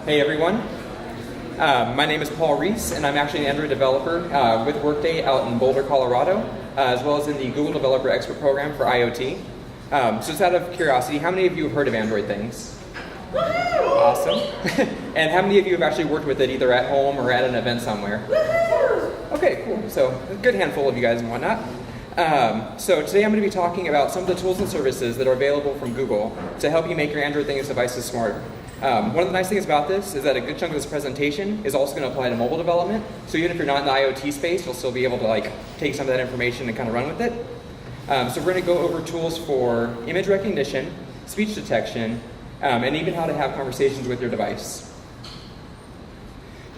Hey everyone, my name is Paul Reese and I'm actually an Android developer with Workday out in Boulder, Colorado, as well as in the Google Developer Expert Program for IoT. So just out of curiosity, how many of you have heard of Android things? Awesome. And how many of you have actually worked with it either at home or at an event somewhere? Okay, cool. So a good handful of you guys and whatnot. So today I'm going to be talking about some of the tools and services that are available from Google to help you make your Android things devices smarter. One of the nice things about this is that a good chunk of this presentation is also going to apply to mobile development. So even if you're not in the IoT space, you'll still be able to take some of that information and kind of run with it. So we're going to go over tools for image recognition, speech detection, and even how to have conversations with your device.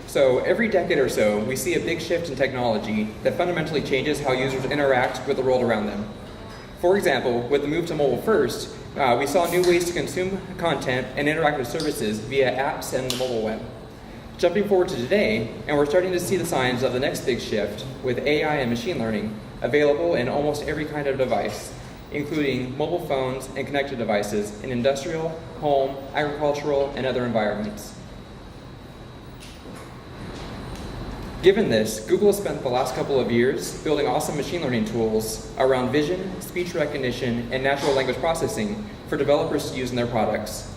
So every decade or so, we see a big shift in technology that fundamentally changes how users interact with the world around them. For example, with the move to mobile first, we saw new ways to consume content and interact with services via apps and the mobile web. Jumping forward to today, and we're starting to see the signs of the next big shift with AI and machine learning available in almost every kind of device, including mobile phones and connected devices in industrial, home, agricultural, and other environments. Given this, Google has spent the last couple of years building awesome machine learning tools around vision, speech recognition, and natural language processing for developers to use in their products.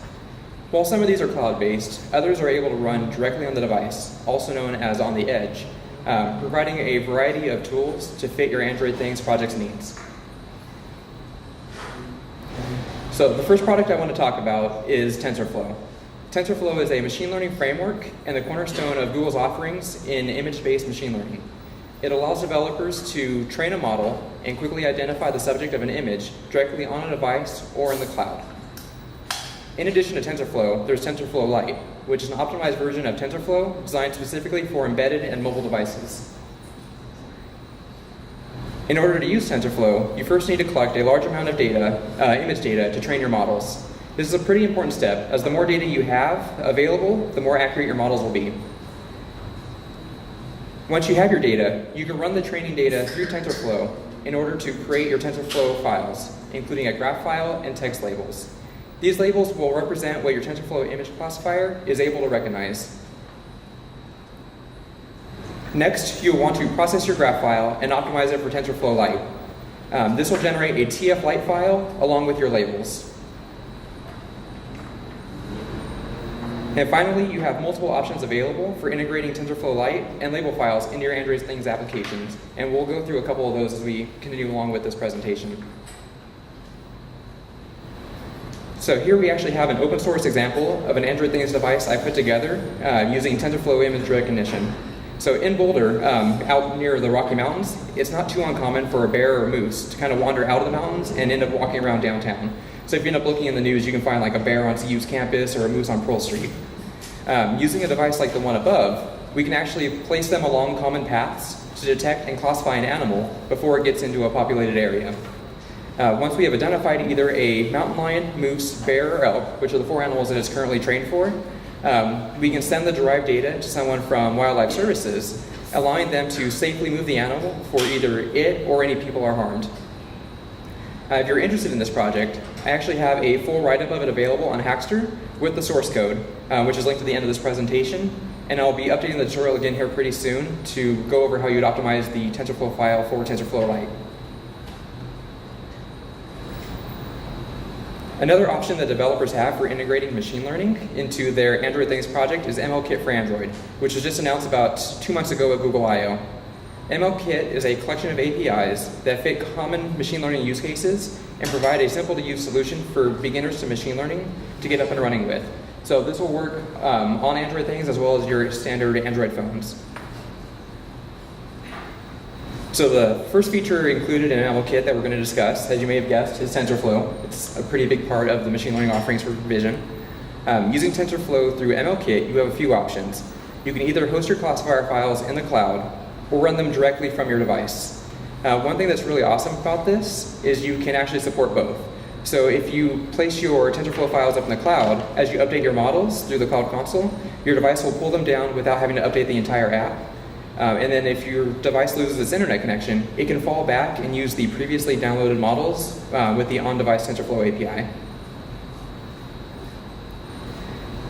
While some of these are cloud-based, others are able to run directly on the device, also known as on the edge, providing a variety of tools to fit your Android Things project's needs. So the first product I want to talk about is Tensor Flow. Tensor Flow is a machine learning framework and the cornerstone of Google's offerings in image-based machine learning. It allows developers to train a model and quickly identify the subject of an image directly on a device or in the cloud. In addition to TensorFlow, there's TensorFlow Lite, which is an optimized version of TensorFlow designed specifically for embedded and mobile devices. In order to use TensorFlow, you first need to collect a large amount of data, image data, to train your models. This is a pretty important step, as the more data you have available, the more accurate your models will be. Once you have your data, you can run the training data through TensorFlow in order to create your TensorFlow files, including a graph file and text labels. These labels will represent what your TensorFlow image classifier is able to recognize. Next, you'll want to process your graph file and optimize it for TensorFlow Lite. This will generate a TF Lite file along with your labels. And finally, you have multiple options available for integrating TensorFlow Lite and label files into your Android Things applications. And we'll go through a couple of those as we continue along with this presentation. So here we actually have an open source example of an Android Things device I put together using TensorFlow image recognition. So in Boulder, out near the Rocky Mountains, it's not too uncommon for a bear or a moose to kind of wander out of the mountains and end up walking around downtown. So if you end up looking in the news, you can find like a bear on CU's campus or a moose on Pearl Street. Using a device like the one above, we can actually place them along common paths to detect and classify an animal before it gets into a populated area. Once we have identified either a mountain lion, moose, bear, or elk, which are the 4 animals that it's currently trained for, we can send the derived data to someone from Wildlife Services, allowing them to safely move the animal before either it or any people are harmed. If you're interested in this project, I actually have a full write-up of it available on Hackster with the source code, which is linked to the end of this presentation. And I'll be updating the tutorial again here pretty soon to go over how you'd optimize the TensorFlow file for TensorFlow Lite. Another option that developers have for integrating machine learning into their Android Things project is MLKit for Android, which was just announced about 2 months ago at Google I/O. MLKit is a collection of APIs that fit common machine learning use cases and provide a simple-to-use solution for beginners to machine learning to get up and running with. So this will work on Android Things as well as your standard Android phones. So the first feature included in MLKit that we're going to discuss, as you may have guessed, is TensorFlow. It's a pretty big part of the machine learning offerings for vision. Using TensorFlow through MLKit, you have a few options. You can either host your classifier files in the cloud or run them directly from your device. One thing that's really awesome about this is you can actually support both. So if you place your TensorFlow files up in the cloud, as you update your models through the Cloud Console, your device will pull them down without having to update the entire app. And then if your device loses its internet connection, it can fall back and use the previously downloaded models with the on-device TensorFlow API.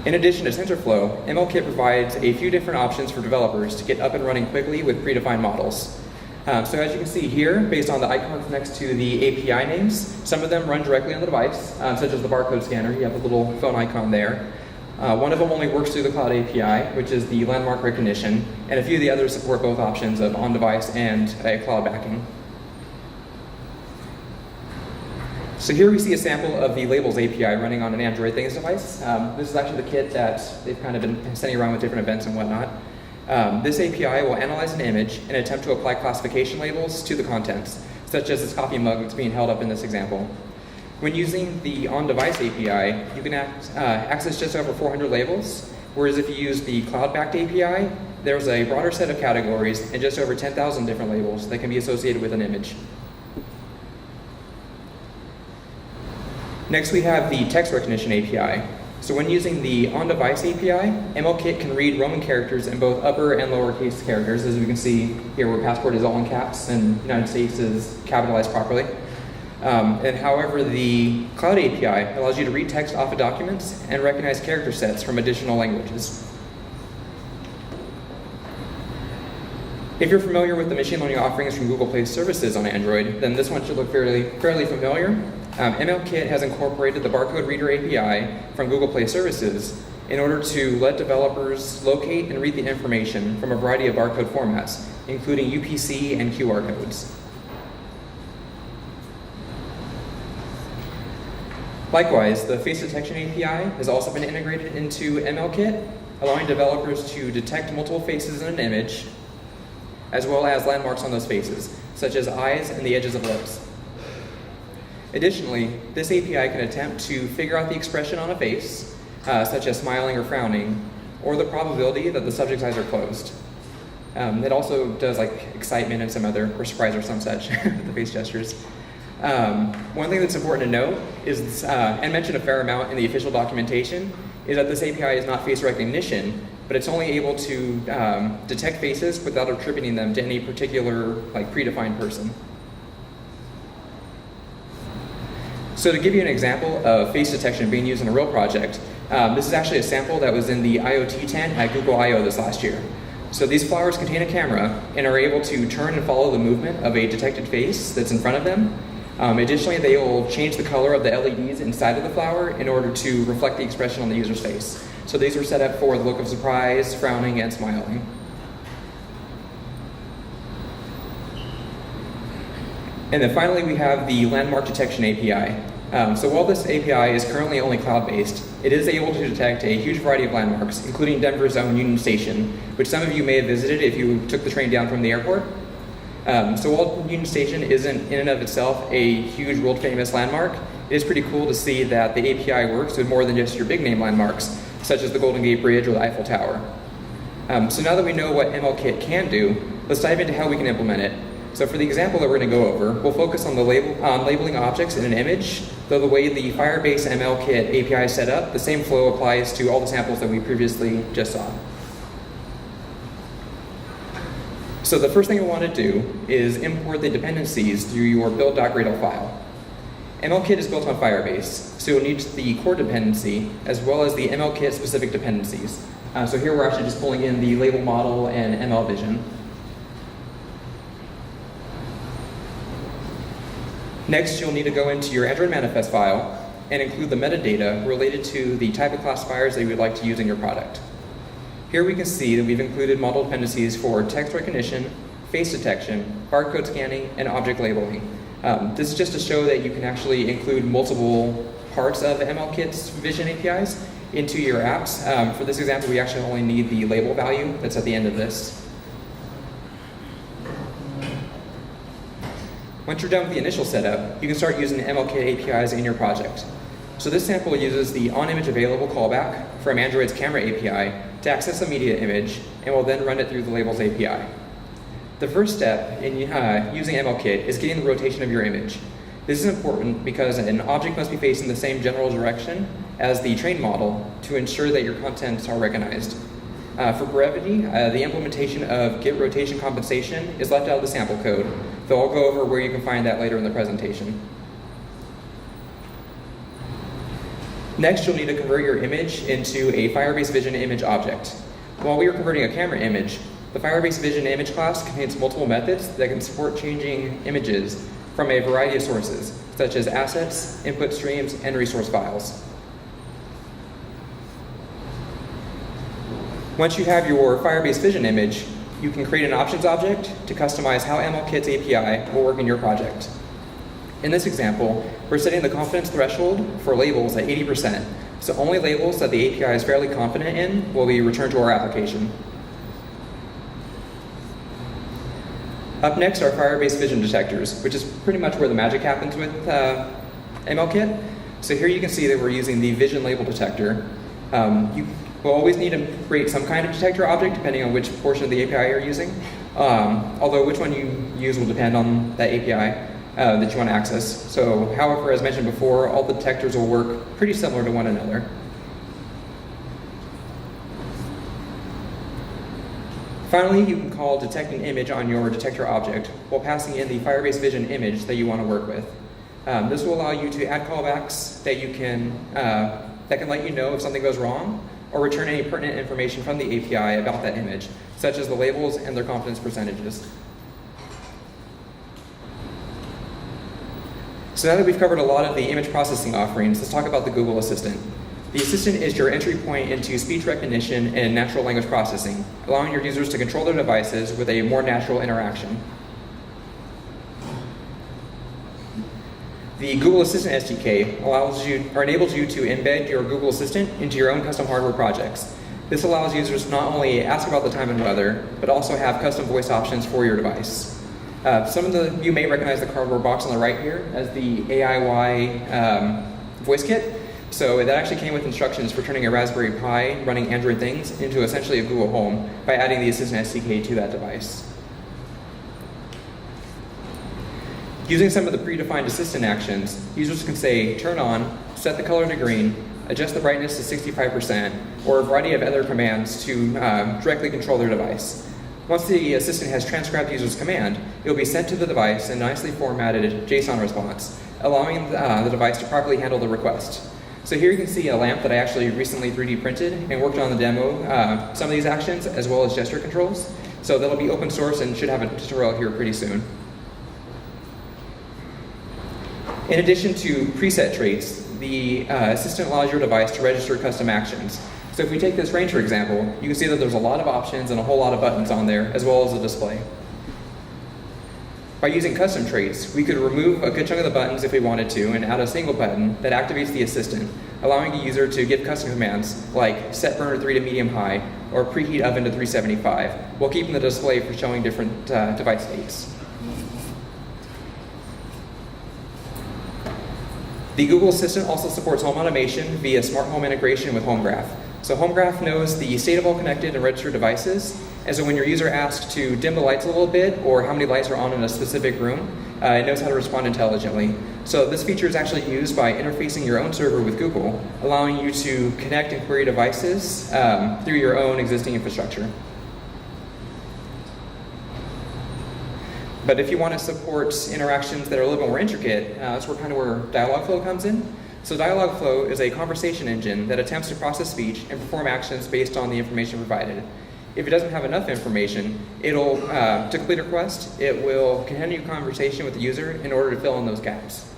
In addition to Tensor Flow, MLKit provides a few different options for developers to get up and running quickly with predefined models. So as you can see here, based on the icons next to the API names, some of them run directly on the device, such as the barcode scanner. You have the little phone icon there. One of them only works through the Cloud API, which is the landmark recognition, and a few of the others support both options of on-device and a cloud backing. So here we see a sample of the Labels API running on an Android Things device. This is actually the kit that they've kind of been sending around with different events and whatnot. This API will analyze an image and attempt to apply classification labels to the contents, such as this coffee mug that's being held up in this example. When using the on-device API, you can access just over 400 labels, whereas if you use the cloud-backed API, there's a broader set of categories and just over 10,000 different labels that can be associated with an image. Next, we have the text recognition API. So when using the on-device API, MLKit can read Roman characters in both upper and lowercase characters, as we can see here where passport is all in caps and United States is capitalized properly. And however, the Cloud API allows you to read text off of documents and recognize character sets from additional languages. If you're familiar with the machine learning offerings from Google Play Services on Android, then this one should look fairly familiar. MLKit has incorporated the barcode reader API from Google Play Services in order to let developers locate and read the information from a variety of barcode formats, including UPC and QR codes. Likewise, the face detection API has also been integrated into MLKit, allowing developers to detect multiple faces in an image, as well as landmarks on those faces, such as eyes and the edges of lips. Additionally, this API can attempt to figure out the expression on a face, such as smiling or frowning, or the probability that the subject's eyes are closed. It also does like excitement and some other, or surprise or some such, the face gestures. One thing that's important to note is, and mentioned a fair amount in the official documentation, is that this API is not face recognition, but it's only able to detect faces without attributing them to any particular predefined person. So to give you an example of face detection being used in a real project, this is actually a sample that was in the IoT tent at Google I/O this last year. So these flowers contain a camera and are able to turn and follow the movement of a detected face that's in front of them. Additionally, they will change the color of the LEDs inside of the flower in order to reflect the expression on the user's face. So these are set up for the look of surprise, frowning, and smiling. And then finally, we have the landmark detection API. So while this API is currently only cloud-based, it is able to detect a huge variety of landmarks, including Denver's own Union Station, which some of you may have visited if you took the train down from the airport. So while Union Station isn't in and of itself a huge world-famous landmark, it is pretty cool to see that the API works with more than just your big-name landmarks, such as the Golden Gate Bridge or the Eiffel Tower. So now that we know what MLKit can do, let's dive into how we can implement it. So for the example that we're going to go over, we'll focus on labeling objects in an image, though the way the Firebase MLKit API is set up, the same flow applies to all the samples that we previously just saw. So the first thing we want to do is import the dependencies through your build.gradle file. MLKit is built on Firebase, so you'll need the core dependency as well as the MLKit specific dependencies. So here we're actually just pulling in the label model and ML vision. Next, you'll need to go into your Android manifest file and include the metadata related to the type of classifiers that you would like to use in your product. Here we can see that we've included model dependencies for text recognition, face detection, barcode scanning, and object labeling. This is just to show that you can actually include multiple parts of MLKit's vision APIs into your apps. For this example, we actually only need the label value that's at the end of this. Once you're done with the initial setup, you can start using the MLKit APIs in your project. So this sample uses the onImageAvailable callback from Android's camera API to access a media image, and will then run it through the Labels API. The first step in using MLKit is getting the rotation of your image. This is important because an object must be facing the same general direction as the trained model to ensure that your contents are recognized. For brevity, the implementation of Git rotation compensation is left out of the sample code, though I'll go over where you can find that later in the presentation. Next, you'll need to convert your image into a Firebase Vision image object. While we are converting a camera image, the Firebase Vision image class contains multiple methods that can support changing images from a variety of sources, such as assets, input streams, and resource files. Once you have your Firebase Vision image, you can create an options object to customize how MLKit's API will work in your project. In this example, we're setting the confidence threshold for labels at 80%, so only labels that the API is fairly confident in will be returned to our application. Up next are Firebase Vision Detectors, which is pretty much where the magic happens with MLKit. So here you can see that we're using the Vision Label Detector. You will always need to create some kind of detector object depending on which portion of the API you're using, although which one you use will depend on that API that you want to access. So, however, as mentioned before, all the detectors will work pretty similar to one another. Finally, you can call detect an image on your detector object while passing in the Firebase Vision image that you want to work with. This will allow you to add callbacks that can let you know if something goes wrong, or return any pertinent information from the API about that image, such as the labels and their confidence percentages. So now that we've covered a lot of the image processing offerings, let's talk about the Google Assistant. The Assistant is your entry point into speech recognition and natural language processing, allowing your users to control their devices with a more natural interaction. The Google Assistant SDK enables you to embed your Google Assistant into your own custom hardware projects. This allows users to not only ask about the time and weather, but also have custom voice options for your device. You may recognize the cardboard box on the right here as the AIY voice kit. So that actually came with instructions for turning a Raspberry Pi running Android things into essentially a Google Home by adding the Assistant SDK to that device. Using some of the predefined assistant actions, users can say, turn on, set the color to green, adjust the brightness to 65%, or a variety of other commands to directly control their device. Once the assistant has transcribed the user's command, it will be sent to the device in a nicely formatted JSON response, allowing the device to properly handle the request. So here you can see a lamp that I actually recently 3D printed and worked on the demo, some of these actions, as well as gesture controls. So that'll be open source and should have a tutorial here pretty soon. In addition to preset traits, the assistant allows your device to register custom actions. So if we take this range, for example, you can see that there's a lot of options and a whole lot of buttons on there, as well as a display. By using custom traits, we could remove a good chunk of the buttons if we wanted to and add a single button that activates the assistant, allowing the user to give custom commands like set burner 3 to medium high or preheat oven to 375, while keeping the display for showing different device states. The Google Assistant also supports home automation via smart home integration with Home Graph. So Home Graph knows the state of all connected and registered devices, and so when your user asks to dim the lights a little bit or how many lights are on in a specific room, it knows how to respond intelligently. So this feature is actually used by interfacing your own server with Google, allowing you to connect and query devices through your own existing infrastructure. But if you want to support interactions that are a little more intricate, that's where Dialogflow comes in. So Dialogflow is a conversation engine that attempts to process speech and perform actions based on the information provided. If it doesn't have enough information, to complete a request, it will continue conversation with the user in order to fill in those gaps.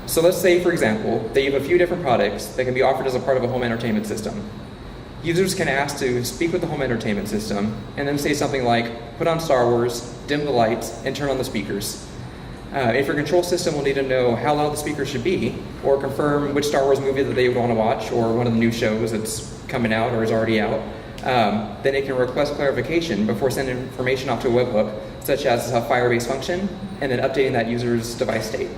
So let's say, for example, that you have a few different products that can be offered as a part of a home entertainment system. Users can ask to speak with the home entertainment system and then say something like, put on Star Wars, dim the lights, and turn on the speakers. If your control system will need to know how loud the speakers should be, or confirm which Star Wars movie that they would want to watch, or one of the new shows that's coming out or is already out, then it can request clarification before sending information off to a webhook, such as a Firebase function, and then updating that user's device state.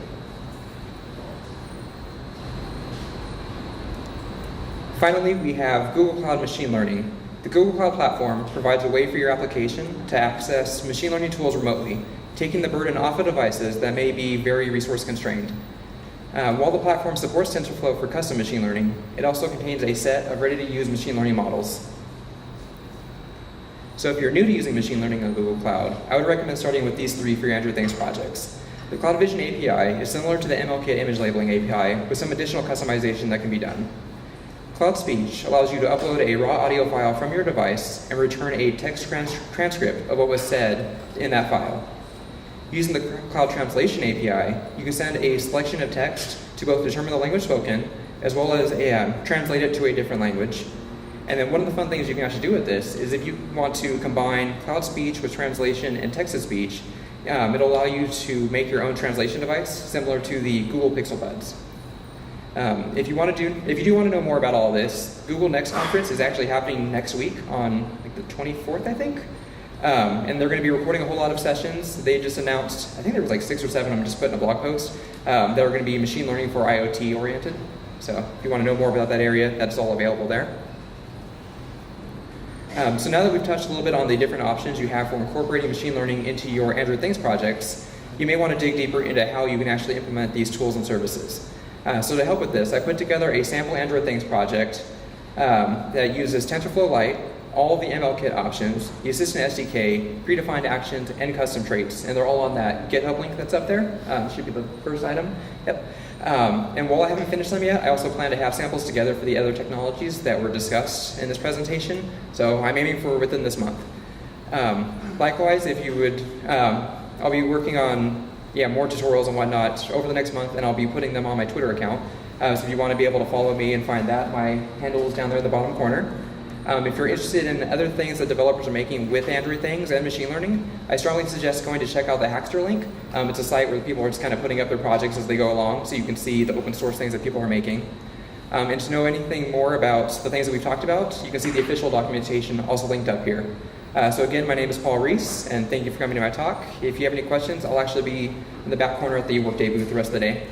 Finally, we have Google Cloud Machine Learning. The Google Cloud Platform provides a way for your application to access machine learning tools remotely, taking the burden off of devices that may be very resource constrained. While the platform supports Tensor Flow for custom machine learning, it also contains a set of ready-to-use machine learning models. So if you're new to using machine learning on Google Cloud, I would recommend starting with these 3 for your Android Things projects. The Cloud Vision API is similar to the MLKit image labeling API with some additional customization that can be done. Cloud Speech allows you to upload a raw audio file from your device and return a text transcript of what was said in that file. Using the Cloud Translation API, you can send a selection of text to both determine the language spoken, as well as translate it to a different language. And then one of the fun things you can actually do with this is if you want to combine Cloud Speech with translation and text-to-speech, it'll allow you to make your own translation device, similar to the Google Pixel Buds. If you do want to know more about all this, Google Next Conference is actually happening next week on the 24th, I think. And they're going to be recording a whole lot of sessions. They just announced, I think there was like 6 or 7, I'm just putting a blog post, that are going to be machine learning for IoT oriented. So if you want to know more about that area, that's all available there. So now that we've touched a little bit on the different options you have for incorporating machine learning into your Android Things projects, you may want to dig deeper into how you can actually implement these tools and services. So to help with this, I put together a sample Android Things project that uses Tensor Flow Lite, all the MLKit options, the Assistant SDK, predefined actions, and custom traits, and they're all on that GitHub link that's up there. Should be the first item. Yep. And while I haven't finished them yet, I also plan to have samples together for the other technologies that were discussed in this presentation. So I'm aiming for within this month. Likewise, if you would, I'll be working on more tutorials and whatnot over the next month, and I'll be putting them on my Twitter account. So if you want to be able to follow me and find that, my handle is down there in the bottom corner. If you're interested in other things that developers are making with Android Things and machine learning, I strongly suggest going to check out the Hackster link. It's a site where people are just kind of putting up their projects as they go along, so you can see the open source things that people are making. And to know anything more about the things that we've talked about, you can see the official documentation also linked up here. So again, my name is Paul Reese, and thank you for coming to my talk. If you have any questions, I'll actually be in the back corner at the Workday booth the rest of the day.